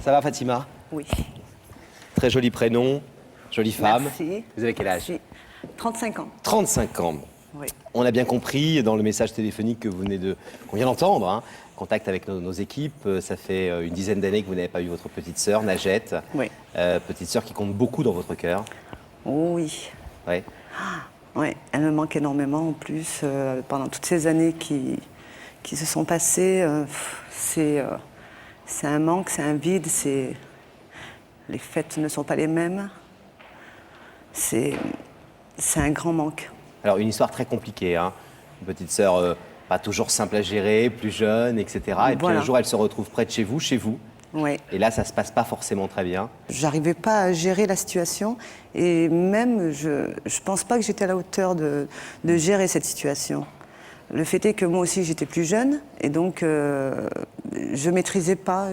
Ça va Fatima? Oui. Très joli prénom, jolie femme. Merci. Vous avez quel âge? J'ai 35 ans. 35 ans. Oui. On a bien compris dans le message téléphonique que qu'on vient d'entendre, hein, contact avec nos équipes. Ça fait une dizaine d'années que vous n'avez pas eu votre petite sœur, Najette. Oui. Petite sœur qui compte beaucoup dans votre cœur. Oh oui. Ouais. Oui, elle me manque énormément en plus. Pendant toutes ces années qui se sont passées, c'est un manque, c'est un vide. Les fêtes ne sont pas les mêmes. C'est un grand manque. Alors, une histoire très compliquée, hein. Une petite sœur pas toujours simple à gérer, plus jeune, etc. Et puis un jour, elle se retrouve près de chez vous. Oui. Et là, ça se passe pas forcément très bien. J'arrivais pas à gérer la situation et même je pense pas que j'étais à la hauteur de gérer cette situation. Le fait est que moi aussi j'étais plus jeune et donc je maîtrisais pas.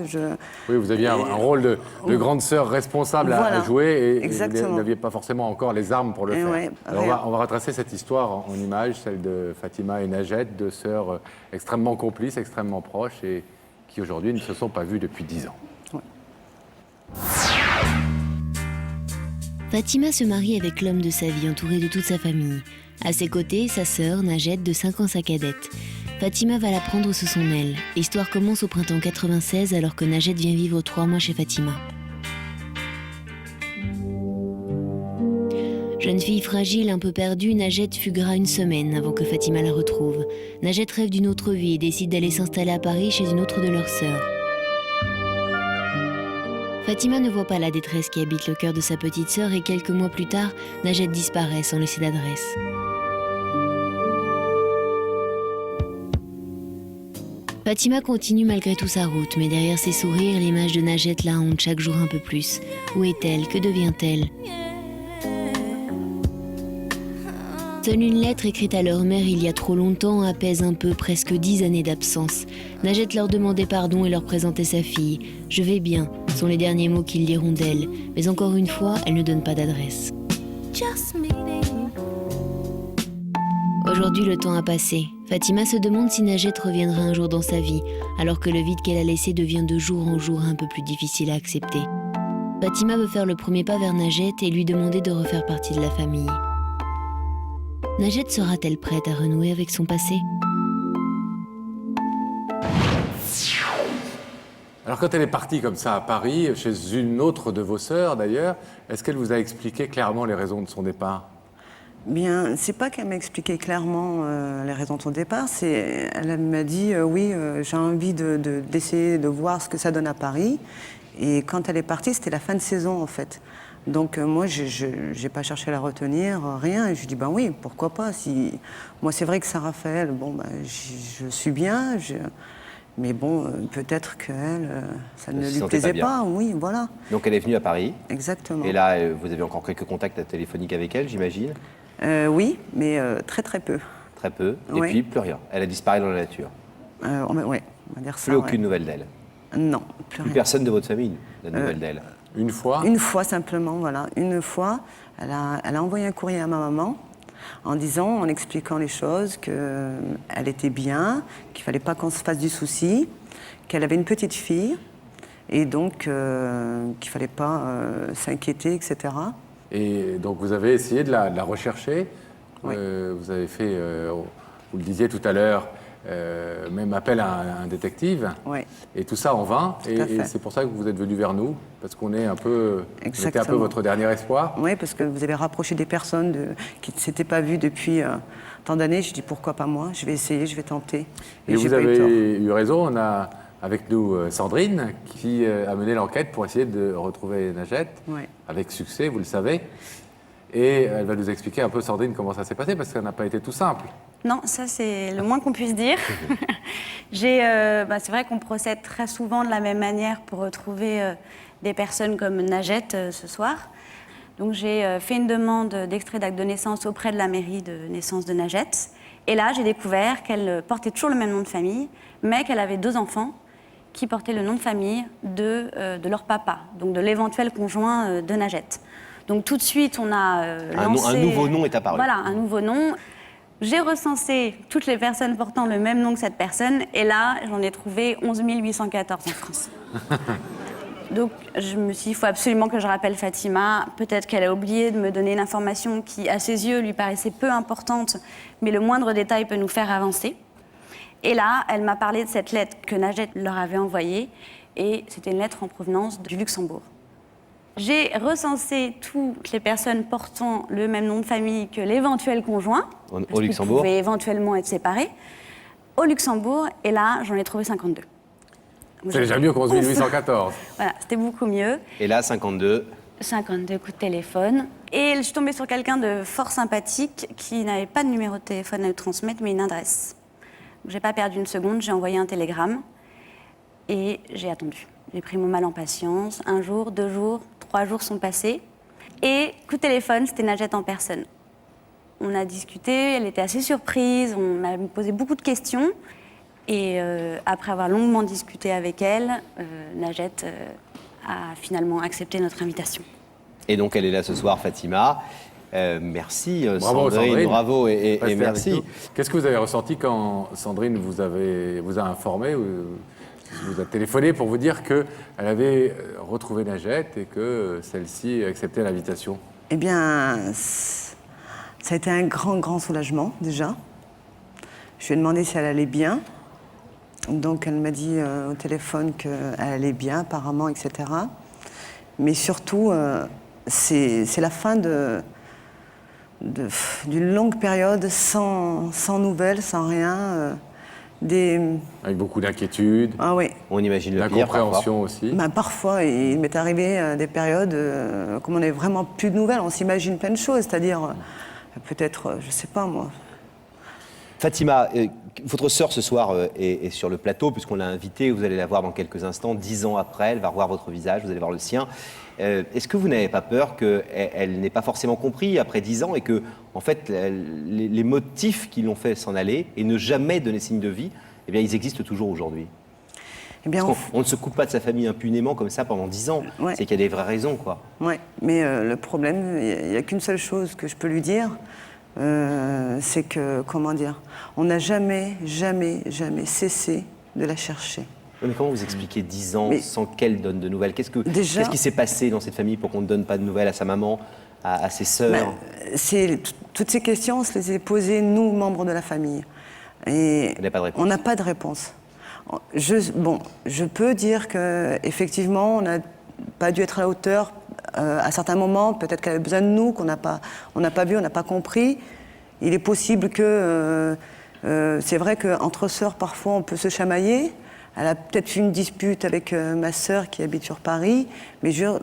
Oui, vous aviez un rôle de grande sœur responsable Voilà. à jouer et Exactement. vous n'aviez pas forcément encore les armes pour le faire. Ouais, Alors on va retracer cette histoire en images, celle de Fatima et Najette, deux sœurs extrêmement complices, extrêmement proches et qui aujourd'hui ne se sont pas vues depuis 10 ans. Ouais. Fatima se marie avec l'homme de sa vie, entouré de toute sa famille. À ses côtés, sa sœur, Najette, de 5 ans, sa cadette. Fatima va la prendre sous son aile. L'histoire commence au printemps 96, alors que Najette vient vivre 3 mois chez Fatima. Jeune fille fragile, un peu perdue, Najette fuguera une semaine avant que Fatima la retrouve. Najette rêve d'une autre vie et décide d'aller s'installer à Paris chez une autre de leurs sœurs. Fatima ne voit pas la détresse qui habite le cœur de sa petite sœur et quelques mois plus tard, Najette disparaît sans laisser d'adresse. Fatima continue malgré tout sa route, mais derrière ses sourires, l'image de Najette la hante chaque jour un peu plus. Où est-elle? Que devient-elle? Seule une lettre écrite à leur mère il y a trop longtemps apaise un peu presque 10 années d'absence. Najette leur demandait pardon et leur présentait sa fille. « Je vais bien » sont les derniers mots qu'ils liront d'elle. Mais encore une fois, elle ne donne pas d'adresse. Aujourd'hui, le temps a passé. Fatima se demande si Najette reviendra un jour dans sa vie, alors que le vide qu'elle a laissé devient de jour en jour un peu plus difficile à accepter. Fatima veut faire le premier pas vers Najette et lui demander de refaire partie de la famille. Najette sera-t-elle prête à renouer avec son passé? Alors quand elle est partie comme ça à Paris, chez une autre de vos sœurs d'ailleurs, est-ce qu'elle vous a expliqué clairement les raisons de son départ? Bien, c'est pas qu'elle m'a expliqué clairement les raisons de son départ, elle m'a dit oui, j'ai envie d'essayer de voir ce que ça donne à Paris. Et quand elle est partie, c'était la fin de saison en fait. Donc moi, je n'ai pas cherché à la retenir, rien. Et je lui dis, ben oui, pourquoi pas. Moi, c'est vrai que Saint-Raphaël, bon, ben, je suis bien, mais bon, peut-être qu'elle, ça ne lui plaisait pas. Oui, voilà. Donc elle est venue à Paris. Exactement. Et là, vous avez encore quelques contacts téléphoniques avec elle, j'imagine? Oui, mais très très peu. Très peu. Et Oui. puis plus rien. Elle a disparu dans la nature. Oui, on va dire ça. Plus aucune nouvelle d'elle. Non, plus Plus rien. personne de votre famille n'a de nouvelles d'elle. Une fois? Une fois simplement, voilà. Une fois, elle a envoyé un courrier à ma maman en expliquant les choses, qu'elle était bien, qu'il fallait pas qu'on se fasse du souci, qu'elle avait une petite fille, et donc qu'il fallait pas s'inquiéter, etc. Et donc vous avez essayé de la rechercher. Oui. Vous avez fait, vous le disiez tout à l'heure, même appel à un détective. Oui. Et tout ça en vain. Tout à Et fait. c'est pour ça que vous êtes venu vers nous, parce qu'on est on était un peu Exactement. votre dernier espoir. Oui, parce que vous avez rapproché des personnes qui ne s'étaient pas vues depuis tant d'années. Je dis pourquoi pas moi, je vais essayer, je vais tenter. Et j'ai vous pas eu tort. avez eu raison, on a avec nous Sandrine qui a mené l'enquête pour essayer de retrouver Najette, Ouais. avec succès, vous le savez. Et elle va nous expliquer un peu, Sandrine, comment ça s'est passé, parce que ça n'a pas été tout simple. Non, ça c'est le moins qu'on puisse dire. C'est vrai qu'on procède très souvent de la même manière pour retrouver des personnes comme Najette ce soir. Donc j'ai fait une demande d'extrait d'acte de naissance auprès de la mairie de naissance de Najette. Et là, j'ai découvert qu'elle portait toujours le même nom de famille, mais qu'elle avait 2 enfants qui portaient le nom de famille de leur papa, donc de l'éventuel conjoint de Najette. Donc tout de suite, on a lancé... Un nouveau nom est apparu. Voilà, un nouveau nom. J'ai recensé toutes les personnes portant le même nom que cette personne, et là, j'en ai trouvé 11 814 en France. Donc je me suis dit, il faut absolument que je rappelle Fatima. Peut-être qu'elle a oublié de me donner une information qui, à ses yeux, lui paraissait peu importante, mais le moindre détail peut nous faire avancer. Et là, elle m'a parlé de cette lettre que Najat leur avait envoyée, et c'était une lettre en provenance du Luxembourg. J'ai recensé toutes les personnes portant le même nom de famille que l'éventuel conjoint, Au Luxembourg. qui pouvaient éventuellement être séparés, au Luxembourg, et là, j'en ai trouvé 52. C'est déjà mieux qu'en 1814. Voilà, c'était beaucoup mieux. Et là, 52. 52 coups de téléphone. Et je suis tombée sur quelqu'un de fort sympathique qui n'avait pas de numéro de téléphone à nous transmettre, mais une adresse. J'ai pas perdu une seconde, j'ai envoyé un télégramme et j'ai attendu. J'ai pris mon mal en patience. 1 jour, 2 jours, 3 jours sont passés. Et coup de téléphone, c'était Najat en personne. On a discuté, elle était assez surprise, on m'a posé beaucoup de questions. Et après avoir longuement discuté avec elle, Najat a finalement accepté notre invitation. Et donc, elle est là ce soir, Fatima. Merci, Bravo, Sandrine. Bravo et Restez merci. avec nous. Qu'est-ce que vous avez ressenti quand Sandrine vous a informé, ou vous a téléphoné pour vous dire qu'elle avait retrouvé Najat et que celle-ci acceptait l'invitation? Eh bien, ça a été un grand soulagement, déjà. Je lui ai demandé si elle allait bien. Donc, elle m'a dit au téléphone qu'elle allait bien, apparemment, etc. Mais surtout, c'est la fin d'une longue période sans nouvelles, sans rien. Avec beaucoup d'inquiétude, Ah oui. On imagine le pire. d'incompréhension aussi. Ben, parfois, il m'est arrivé des périodes, comme on n'avait vraiment plus de nouvelles, on s'imagine plein de choses, c'est-à-dire, peut-être, je sais pas moi. Fatima, votre sœur ce soir est sur le plateau, puisqu'on l'a invitée, vous allez la voir dans quelques instants, 10 ans après, elle va revoir votre visage, vous allez voir le sien. Est-ce que vous n'avez pas peur qu'elle n'ait pas forcément compris après 10 ans et que, en fait, les motifs qui l'ont fait s'en aller et ne jamais donner signe de vie, eh bien, ils existent toujours aujourd'hui? Eh bien, Parce qu'on ne se coupe pas de sa famille impunément comme ça pendant 10 ans. Ouais. C'est qu'il y a des vraies raisons, quoi. Ouais, mais le problème, il n'y a qu'une seule chose que je peux lui dire, c'est que, comment dire, on n'a jamais cessé de la chercher. Mais comment vous expliquez 10 ans Mais- sans qu'elle donne de nouvelles? Qu'est-ce Déjà- qui s'est passé dans cette famille pour qu'on ne donne pas de nouvelles à sa maman, à ses sœurs? Toutes ces questions, on se les a posées, nous, membres de la famille. Et Elle n'a pas de réponse. on n'a pas de réponse. Je peux dire qu'effectivement, on n'a pas dû être à la hauteur à certains moments. Peut-être qu'elle avait besoin de nous, qu'on n'a pas vu, on n'a pas compris. Il est possible que... c'est vrai qu'entre sœurs, parfois, on peut se chamailler. Elle a peut-être eu une dispute avec ma sœur qui habite sur Paris, mais je ne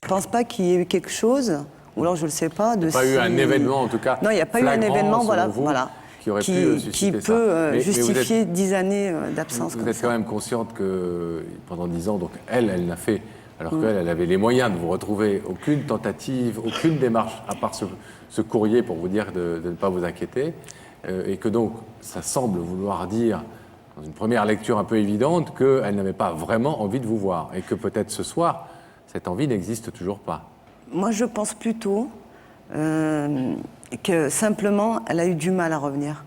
pense pas qu'il y ait eu quelque chose, ou alors je ne le sais pas. Il n'y a pas eu un événement, en tout cas. Non, il n'y a pas eu un flagrant, événement, selon vous, qui aurait pu qui susciter ça. peut Mais justifier 10 années d'absence. Vous comme êtes ça. quand même consciente que pendant 10 ans, donc elle n'a fait, alors qu'elle avait les moyens de vous retrouver, aucune tentative, aucune démarche, à part ce courrier pour vous dire de ne pas vous inquiéter, et que donc ça semble vouloir dire, dans une première lecture un peu évidente, qu'elle n'avait pas vraiment envie de vous voir, et que peut-être ce soir, cette envie n'existe toujours pas. Moi, je pense plutôt que simplement, elle a eu du mal à revenir.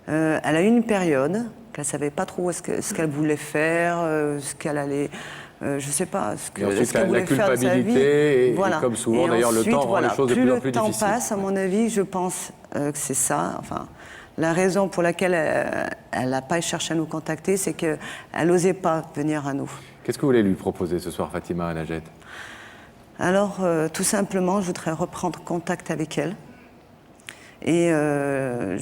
Elle a eu une période qu'elle ne savait pas trop ce qu'elle voulait faire, ce qu'elle allait... je ne sais pas, Et ensuite, ce qu'elle la voulait faire de sa vie. culpabilité, et comme souvent, d'ailleurs, le temps rend les choses de plus en plus Plus le temps difficiles. passe, à mon avis, je pense que c'est ça. Enfin, la raison pour laquelle elle n'a pas cherché à nous contacter, c'est qu'elle n'osait pas venir à nous. Qu'est-ce que vous voulez lui proposer ce soir, Fatima, à Najat? Alors, tout simplement, je voudrais reprendre contact avec elle. Et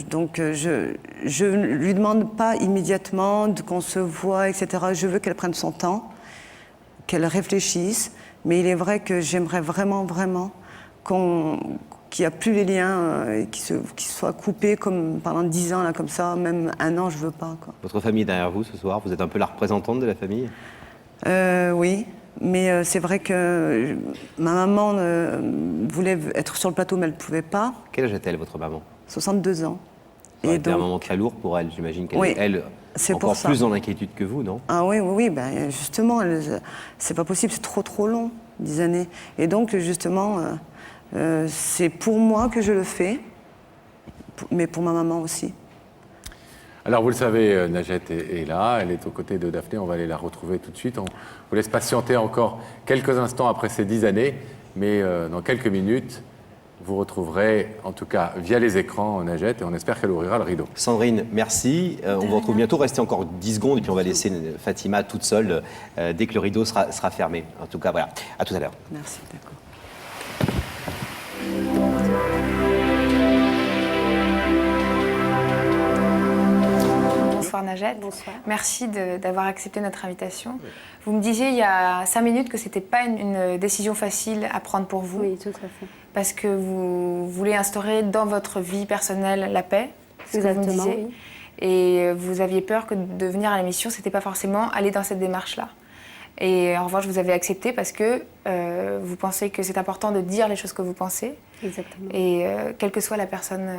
donc, je ne lui demande pas immédiatement qu'on se voit, etc. Je veux qu'elle prenne son temps, qu'elle réfléchisse. Mais il est vrai que j'aimerais vraiment qu'il n'y a plus les liens, qui soient coupés comme pendant 10 ans, là, comme ça, même 1 an, je ne veux pas, quoi. Votre famille est derrière vous ce soir, vous êtes un peu la représentante de la famille? Oui, mais c'est vrai que ma maman voulait être sur le plateau, mais elle ne pouvait pas. Quel âge a-t-elle, votre maman? 62 ans. Ça a été un moment très lourd pour elle, j'imagine qu'elle Oui, est, elle, c'est encore pour ça. plus dans l'inquiétude que vous, non? Ah oui, ben justement, c'est pas possible, c'est trop long, 10 années. Et donc, justement, c'est pour moi que je le fais, mais pour ma maman aussi. Alors, vous le savez, Najat est là, elle est aux côtés de Daphné, on va aller la retrouver tout de suite. On vous laisse patienter encore quelques instants après ces 10 années, mais dans quelques minutes, vous retrouverez, en tout cas via les écrans, Najat, et on espère qu'elle ouvrira le rideau. Sandrine, merci. On vous retrouve bientôt. Restez encore 10 secondes et puis on va laisser Fatima toute seule dès que le rideau sera fermé. En tout cas, voilà. À tout à l'heure. Merci, d'accord. Bonsoir Najat. Bonsoir. Merci d'avoir accepté notre invitation. Vous me disiez il y a 5 minutes que ce n'était pas une décision facile à prendre pour vous. Oui, tout à fait. Parce que vous voulez instaurer dans votre vie personnelle la paix. C'est ce que vous me Exactement, disiez. oui. Et vous aviez peur que de venir à l'émission, ce n'était pas forcément aller dans cette démarche-là. Et en revanche, vous avez accepté parce que vous pensez que c'est important de dire les choses que vous pensez. Exactement. Et quelle que soit la personne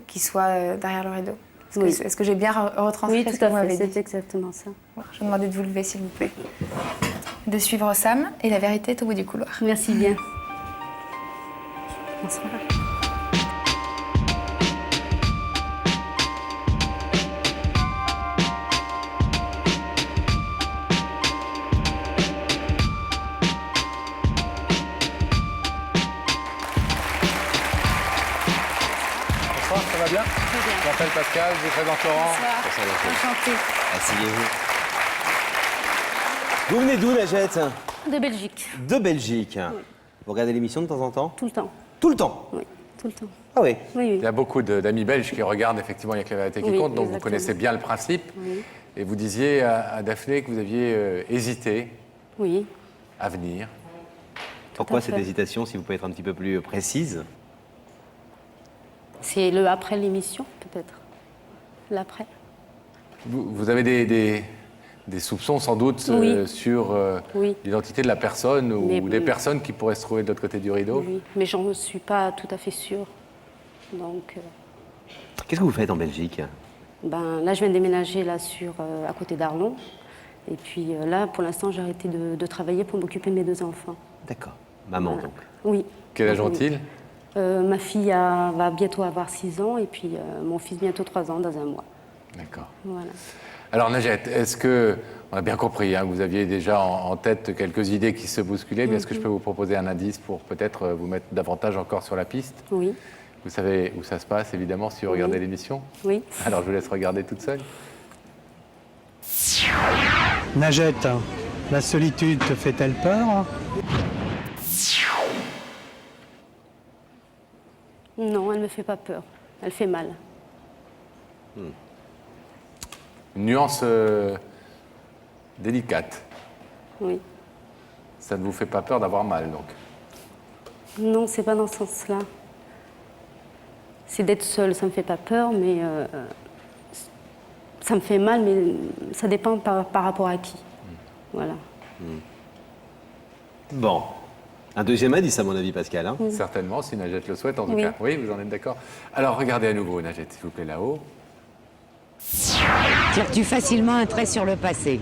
qui soit derrière le rideau. Oui. Est-ce que j'ai bien retranscrit Oui, ce tout que vous à m'avez fait, dit? c'est exactement ça. Je vous demandais de vous lever, s'il vous plaît. De suivre Sam, et la vérité est au bout du couloir. Merci bien. Bonsoir. Bonsoir, ça va bien? Je m'appelle Pascal, je vous présente Laurent. Enchantée. Asseyez-vous. Vous venez d'où, Najat? De Belgique, De Belgique. Vous regardez l'émission de temps en temps? tout le temps. Tout le temps? Oui, tout le temps. Ah oui. Oui, Il y a beaucoup d'amis belges qui regardent, effectivement, il y a que la vérité qui Oui, compte, donc vous exactement. connaissez bien le principe. Oui. Et vous disiez à Daphné que vous aviez hésité Oui. à venir. Pourquoi à cette fait. hésitation, si vous pouvez être un petit peu plus précise? C'est le après l'émission, peut-être. L'après. Vous avez des soupçons, sans doute, Oui. sur Oui. l'identité de la personne ou Mais- des personnes qui pourraient se trouver de l'autre côté du rideau? Oui, mais j'en suis pas tout à fait sûre. Donc, Qu'est-ce que vous faites en Belgique? ben, là, je viens de déménager là, à côté d'Arlon. Et puis là, pour l'instant, j'ai arrêté de travailler pour m'occuper de mes 2 enfants. D'accord. Maman, Voilà. donc. Oui. Quel âge Oui. ont-ils? Ma fille va bientôt avoir 6 ans et puis mon fils bientôt 3 ans dans un mois. D'accord. Voilà. Alors Najat, est-ce que, on a bien compris, hein, vous aviez déjà en tête quelques idées qui se bousculaient, mais est-ce que je peux vous proposer un indice pour peut-être vous mettre davantage encore sur la piste? Oui, Vous savez où ça se passe, évidemment, si vous regardez Oui. l'émission? oui. Alors je vous laisse regarder toute seule. Najat, la solitude te fait-elle peur? Non, elle me fait pas peur. Elle fait mal. Une nuance délicate. Oui. Ça ne vous fait pas peur d'avoir mal, donc? Non, c'est pas dans ce sens-là. C'est d'être seule, ça me fait pas peur, mais ça me fait mal, mais ça dépend par rapport à qui. Voilà. Bon. Un deuxième indice, à mon avis, Pascal. Hein? Certainement, si Najat le souhaite, en tout Oui. cas. Oui, vous en êtes d'accord? Alors regardez à nouveau, Najat, s'il vous plaît, là-haut. Tires-tu facilement un trait sur le passé?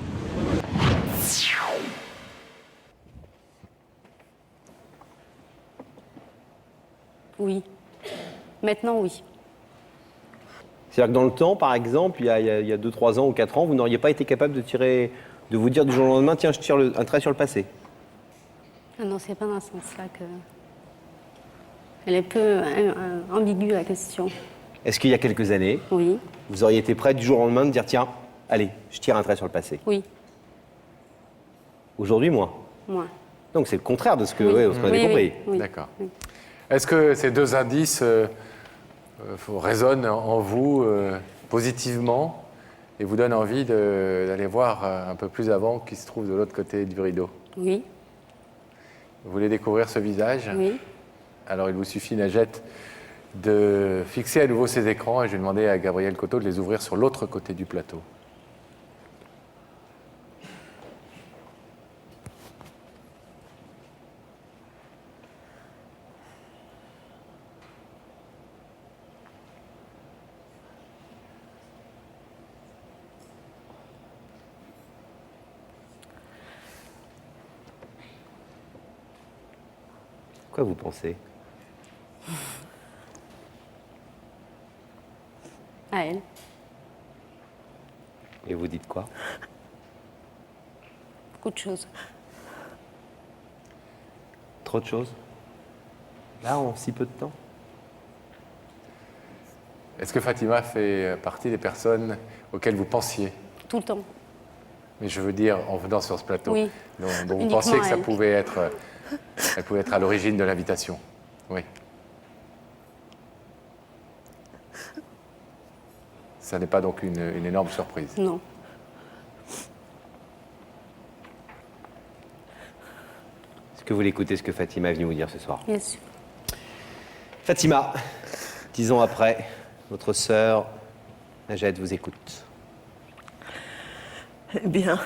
Oui. Maintenant, oui. C'est-à-dire que dans le temps, par exemple, il y a 2, 3 ans ou 4 ans, vous n'auriez pas été capable de vous dire du jour au lendemain, tiens, je tire un trait sur le passé. Ah non, c'est pas dans ce sens-là que. Elle est un peu ambiguë, la question. Est-ce qu'il y a quelques années, Oui, vous auriez été prêt du jour au lendemain de dire, tiens, allez, je tire un trait sur le passé? oui, Aujourd'hui, moins. moi. Donc c'est le contraire de ce que, Oui. ouais, ce qu'on avait Oui, compris. oui, oui. D'accord. Oui. Est-ce que ces 2 indices résonnent en vous positivement et vous donnent envie d'aller voir un peu plus avant qui se trouve de l'autre côté du rideau? Oui, Vous voulez découvrir ce visage? oui. Alors il vous suffit, Najat, de fixer à nouveau ces écrans et je vais demander à Gabriel Coteau de les ouvrir sur l'autre côté du plateau. Quoi vous pensez? À elle. beaucoup de choses. Trop de choses. Là, en si peu de temps. Est-ce que Fatima fait partie des personnes auxquelles vous pensiez? Tout le temps. Mais je veux dire, en venant sur ce plateau, Oui. dont vous Uniquement pensiez que ça elle. pouvait être, elle pouvait être à l'origine de l'invitation. Oui. Ça n'est pas donc une énorme surprise. Non. Est-ce que vous voulez écouter ce que Fatima est venue vous dire ce soir? Bien sûr. Fatima, 10 ans après, votre sœur, Najat, vous écoute. Eh bien,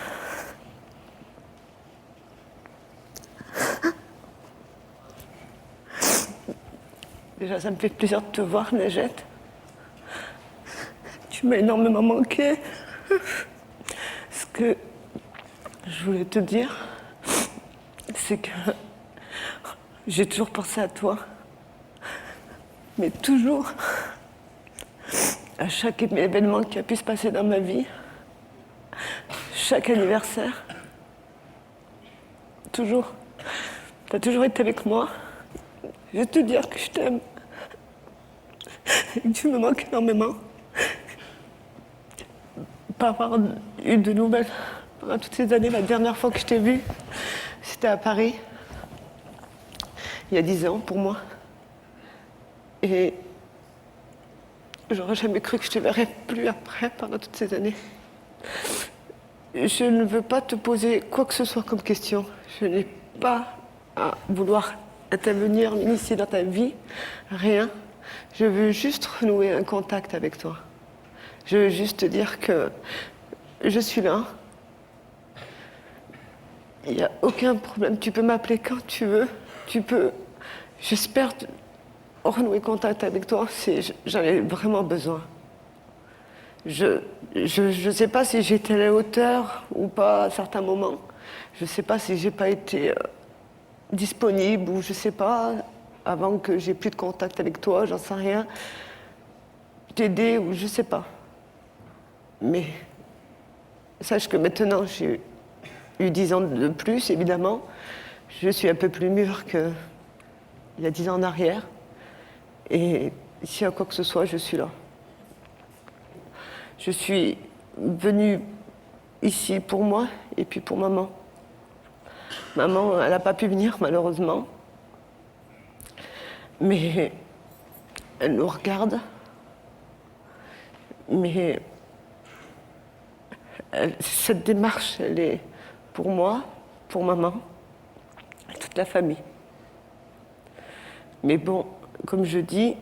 déjà, ça me fait plaisir de te voir, Najat. Tu m'as énormément manqué. Ce que je voulais te dire, c'est que j'ai toujours pensé à toi. Mais toujours, à chaque événement qui a pu se passer dans ma vie, chaque anniversaire, toujours. Tu as toujours été avec moi. Je veux te dire que je t'aime. Et que tu me manques énormément. Pas avoir eu de nouvelles pendant toutes ces années. La dernière fois que je t'ai vue, c'était à Paris. Il y a 10 ans pour moi. Et j'aurais jamais cru que je te verrais plus après pendant toutes ces années. Je ne veux pas te poser quoi que ce soit comme question. Je n'ai pas à vouloir intervenir, m'initier dans ta vie. Rien. Je veux juste renouer un contact avec toi. Je veux juste te dire que je suis là. Il n'y a aucun problème. Tu peux m'appeler quand tu veux. Tu peux... J'espère renouer contact avec toi. J'en ai vraiment besoin. Je ne sais pas si j'étais à la hauteur ou pas à certains moments. Je ne sais pas si j'ai pas été disponible ou je ne sais pas, avant que j'ai plus de contact avec toi, j'en sais rien. T'aider ou je ne sais pas. Mais sache que maintenant, j'ai eu 10 ans de plus, évidemment. Je suis un peu plus mûre qu'il y a 10 ans en arrière. Et s'il y a quoi que ce soit, je suis là. Je suis venue ici pour moi et puis pour maman. Maman, elle n'a pas pu venir, malheureusement. Mais elle nous regarde. Mais cette démarche, elle est pour moi, pour maman, et toute la famille. Mais bon, comme je dis,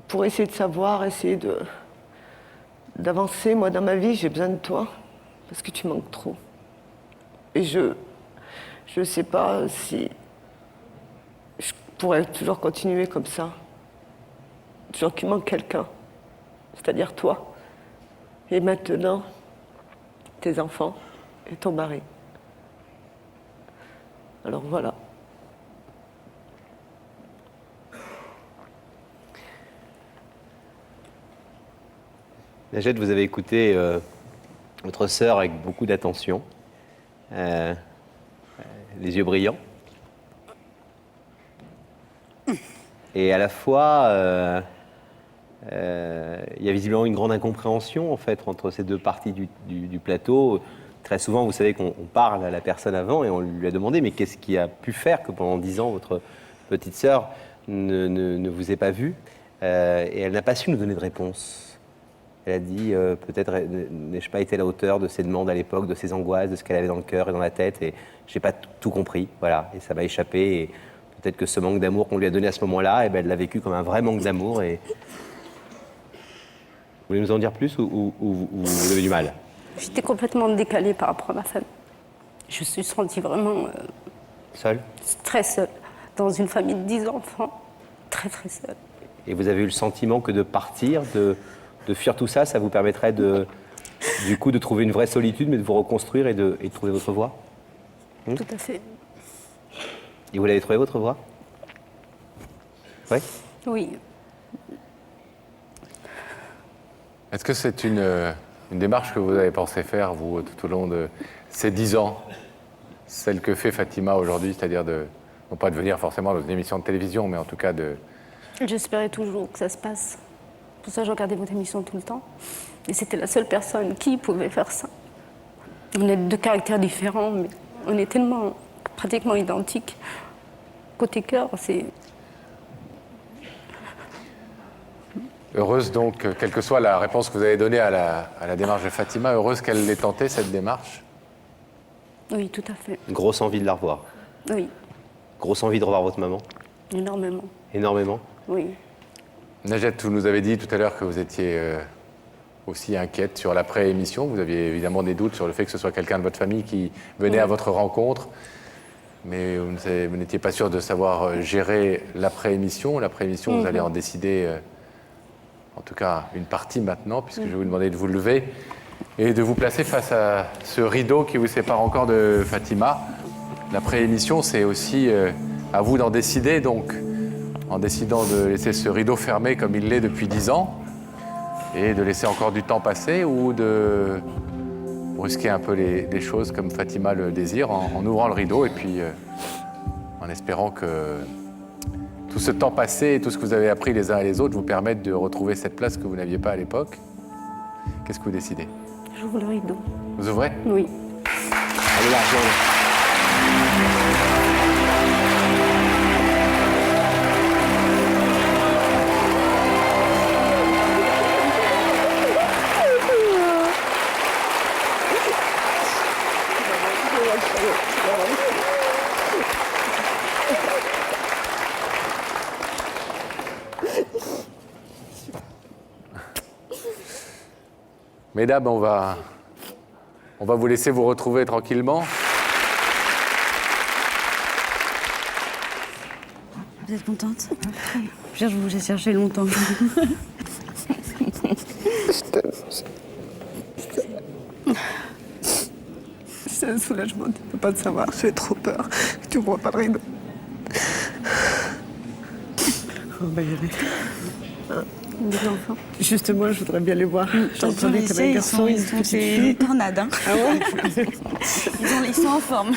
pour essayer de savoir, essayer d'avancer, moi, dans ma vie, j'ai besoin de toi, parce que tu manques trop. Et je ne sais pas si je pourrais toujours continuer comme ça. Toujours qu'il manque quelqu'un, c'est-à-dire toi. Et maintenant, tes enfants et ton mari. Alors voilà. Najat, vous avez écouté votre sœur avec beaucoup d'attention, les yeux brillants. Et à la fois, il y a visiblement une grande incompréhension en fait entre ces deux parties du plateau. Très souvent, vous savez qu'on parle à la personne avant et on lui a demandé mais qu'est-ce qui a pu faire que pendant 10 ans, votre petite sœur ne vous ait pas vu et elle n'a pas su nous donner de réponse. Elle a dit peut-être n'ai-je pas été à la hauteur de ses demandes à l'époque, de ses angoisses, de ce qu'elle avait dans le cœur et dans la tête et j'ai pas tout compris. Voilà, et ça m'a échappé et peut-être que ce manque d'amour qu'on lui a donné à ce moment-là, eh ben, elle l'a vécu comme un vrai manque d'amour. Et... Vous voulez nous en dire plus ou vous avez du mal? J'étais complètement décalée par rapport à ma famille. Je me suis sentie vraiment Seule? très seule. Dans une famille de 10 enfants, très très seule. Et vous avez eu le sentiment que de partir, de fuir tout ça, ça vous permettrait du coup de trouver une vraie solitude, mais de vous reconstruire et de trouver votre voie? Tout à fait. Et vous l'avez trouvé votre voie? Oui? Oui. Est-ce que c'est une Une démarche que vous avez pensé faire, vous, tout au long de ces 10 ans, celle que fait Fatima aujourd'hui, c'est-à-dire de, non pas de venir forcément dans une émission de télévision, mais en tout cas de... J'espérais toujours que ça se passe. Pour ça, je regardais votre émission tout le temps. Et c'était la seule personne qui pouvait faire ça. On est de caractères différents, mais on est tellement pratiquement identiques. Côté cœur, c'est... Heureuse donc, quelle que soit la réponse que vous avez donnée à la démarche de Fatima, heureuse qu'elle ait tenté cette démarche. Oui, tout à fait. Une grosse envie de la revoir. Oui, Grosse envie de revoir votre maman. énormément. Énormément. Oui. Najat, vous nous avez dit tout à l'heure que vous étiez aussi inquiète sur l'après-émission. Vous aviez évidemment des doutes sur le fait que ce soit quelqu'un de votre famille qui venait à votre rencontre. Mais vous n'étiez pas sûr de savoir gérer l'après-émission. L'après-émission, vous allez en décider, en tout cas une partie maintenant, puisque je vais vous demander de vous lever et de vous placer face à ce rideau qui vous sépare encore de Fatima. L'après-émission, c'est aussi à vous d'en décider, donc en décidant de laisser ce rideau fermé comme il l'est depuis 10 ans, et de laisser encore du temps passer, ou de brusquer un peu les choses comme Fatima le désire, en ouvrant le rideau, et puis en espérant que tout ce temps passé et tout ce que vous avez appris les uns et les autres vous permettent de retrouver cette place que vous n'aviez pas à l'époque. Qu'est-ce que vous décidez? J'ouvre le rideau. Vous ouvrez? Oui. Allez, là, Mesdames, on va vous laisser vous retrouver tranquillement. Vous êtes contente? Je vous ai cherché longtemps. C'est un soulagement, tu ne peux pas te savoir. J'ai trop peur que tu ne vois pas le rideau. On va y aller. Des enfants. Justement, je voudrais bien les voir. J'ai entendu que les garçons, c'est une tornade. Hein. Ah ouais Ils sont en forme.